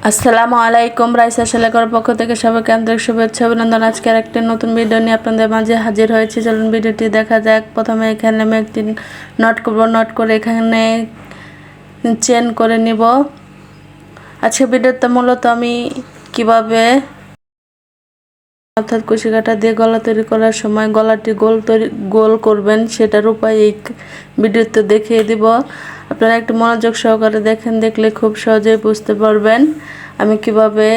আসসালামু আলাইকুম। রাইসা সেলাইয়ের পক্ষ থেকে সবাইকে আন্তরিক শুভেচ্ছা অভিনন্দন। আজকের একটি নতুন ভিডিও নিয়ে আপনাদের মাঝে হাজির হয়েছি। চলুন ভিডিওটি দেখা যাক। প্রথমে এখানে আমি একটি নট করব, নট করে এখানে চেন করে নিব। আজকে ভিডিওতে মূলত আমি কিভাবে অর্থাৎ কুশি কাঁটা দিয়ে গলা তৈরি করার সময় গলাটি গোল করবেন সেটার উপায় এই ভিডিওতে দেখিয়ে দিব। আপনারা একটু মনোযোগ সহকারে দেখলে খুব সহজেই বুঝতে পারবেন আমি কিভাবে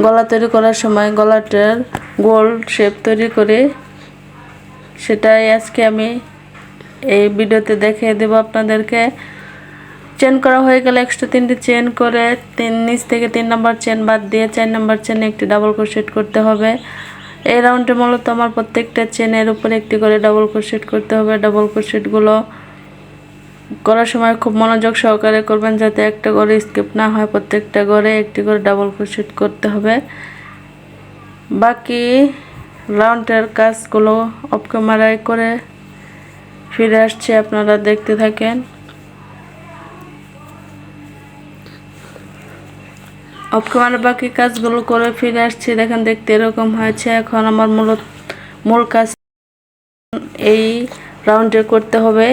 গলা তৈরি করার সময় গলাটার গোল শেপ তৈরি করি। সেটাই আজকে আমি এই ভিডিওতে দেখিয়ে দেব আপনাদেরকে। চেন করা হয়ে গেলে এক্সট্রা 3টি চেন করে নিচ থেকে 3 নম্বর চেন বাদ দিয়ে 4 নম্বর চেনে একটি ডাবল ক্রোশেট করতে হবে। এই রাউন্ডে মূলত আমার প্রত্যেকটা চেনের উপরে একটি করে ডাবল ক্রোশেট করতে হবে। ডাবল ক্রোশেটগুলো করার সময় খুব মনোযোগ সহকারে করবেন যাতে একটা করে স্কিপ না হয়। প্রত্যেকটা করে একটি করে ডাবল ক্রোশেট করতে হবে। বাকি রাউন্ডের কাজগুলো অফ ক্যামেরায় করে ফিরে আসছে, আপনারা দেখতে থাকেন। অফ ক্যামেরা বাকি কাজগুলো করে ফিরে আসছি, দেখেন দেখতে এরকম হয়েছে। এখন আমার মূল কাজ এই রাউন্ডে করতে হবে।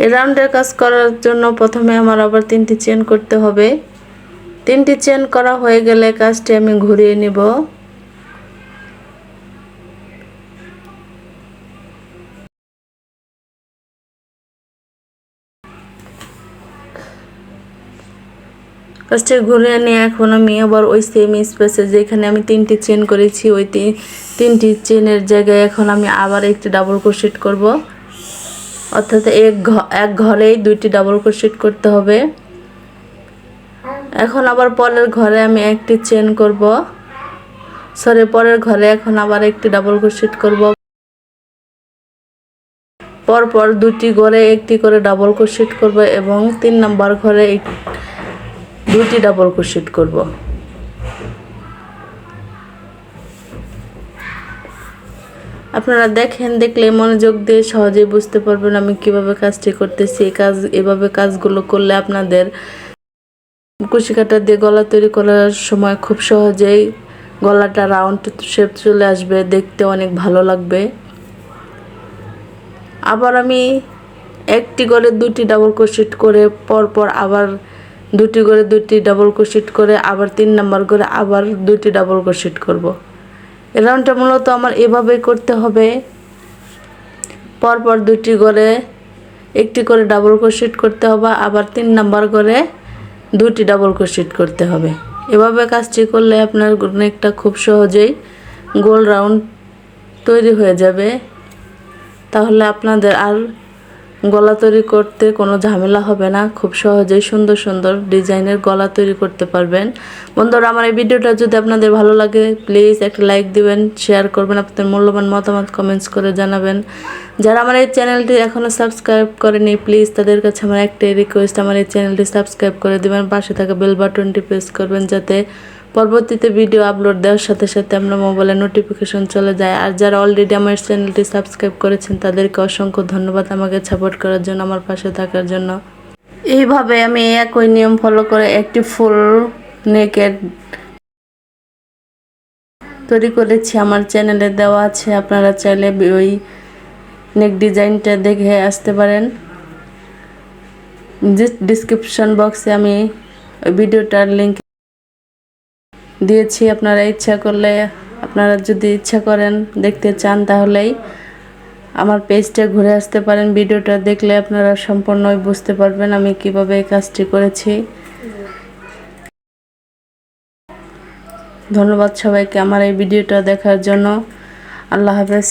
এই রাউন্ডের কাজ করার জন্য প্রথমে আমার আবার 3টি চেন করতে হবে। 3টি চেন করা হয়ে গেলে কাজটি আমি ঘুরিয়ে নিব। কাজটি ঘুরিয়ে নিয়ে এখন আমি আবার ওই সেম স্পেসে যেখানে আমি 3টি চেন করেছি ওই 3টি চেনের জায়গায় এখন আমি আবার একটি ডাবল ক্রোশেট করব। অর্থাৎ এক ঘরেই 2টি ডাবল ক্রোশেট করতে হবে। এখন আবার পরের ঘরে আমি একটি চেন করব, পরের ঘরে এখন আবার একটি ডাবল ক্রোশেট করব। পরপর 2টি ঘরে একটি করে ডাবল ক্রোশেট করব এবং 3 নম্বর ঘরে 2টি ডাবল ক্রোশেট করব। আপনারা দেখলে মনোযোগ দিয়ে সহজেই বুঝতে পারবেন আমি কিভাবে কাজটি করতেছি। এভাবে কাজগুলো করলে আপনাদের কুশি কাঁটা দিয়ে গলা তৈরি করার সময় খুব সহজেই গলাটা রাউন্ড শেপ চলে আসবে, দেখতে অনেক ভালো লাগবে। আবার আমি একটি করে 2টি ডাবল ক্রোশেট করে পরপর আবার 2টি করে 2টি ডাবল ক্রোশেট করে আবার 3 নম্বর করে আবার 2টি ডাবল ক্রোশেট করব। এই রাউন্ডটা মূলত আমার এভাবেই করতে হবে। পরপর 2টি করে একটি করে ডাবল ক্রোশেট করতে হবে, আবার 3 নম্বর করে 2টি ডাবল ক্রোশেট করতে হবে। এভাবে কাজটি করলে আপনার নেকটা খুব সহজেই গোল রাউন্ড তৈরি হয়ে যাবে। তাহলে আপনাদের আর গলা তৈরি করতে কোনো ঝামেলা হবে না। খুব সহজেই সুন্দর সুন্দর ডিজাইনের গলা তৈরি করতে পারবেন। বন্ধুরা, আমার এই ভিডিওটা যদি আপনাদের ভালো লাগে প্লিজ একটা লাইক দিবেন, শেয়ার করবেন, আপনাদের মূল্যবান মতামত কমেন্টস করে জানাবেন। যারা আমার এই চ্যানেলটি এখনও সাবস্ক্রাইব করেনি প্লিজ তাদের কাছে আমার একটাই রিকোয়েস্ট, আমার এই চ্যানেলটি সাবস্ক্রাইব করে দিবেন, পাশে থাকা বেল বাটনটি প্রেস করবেন যাতে পরবর্তীতে ভিডিও আপলোড দেওয়ার সাথে সাথে আপনার মোবাইলে নোটিফিকেশন চলে যায়। আর যারা অলরেডি আমার চ্যানেলটি সাবস্ক্রাইব করেছেন তাদেরকে অসংখ্য ধন্যবাদ আমাকে সাপোর্ট করার জন্য, আমার পাশে থাকার জন্য। এইভাবে আমি একই নিয়ম ফলো করে একটি ফুল নেকের তৈরি করেছি, আমার চ্যানেলে দেওয়া আছে। আপনারা চাইলে ওই নেক ডিজাইনটা দেখে আসতে পারেন। ডিসক্রিপশন বক্সে আমি ওই ভিডিওটার লিঙ্ক দিয়েছি। আপনারা যদি ইচ্ছা করেন দেখতে চান তাহলেই আমার পেজটা ঘুরে আসতে পারেন। ভিডিওটা দেখলে আপনারা সম্পূর্ণই বুঝতে পারবেন আমি কিভাবে এই কাজটি করেছি। ধন্যবাদ সবাইকে আমার এই ভিডিওটা দেখার জন্য। আল্লাহ হাফেজ।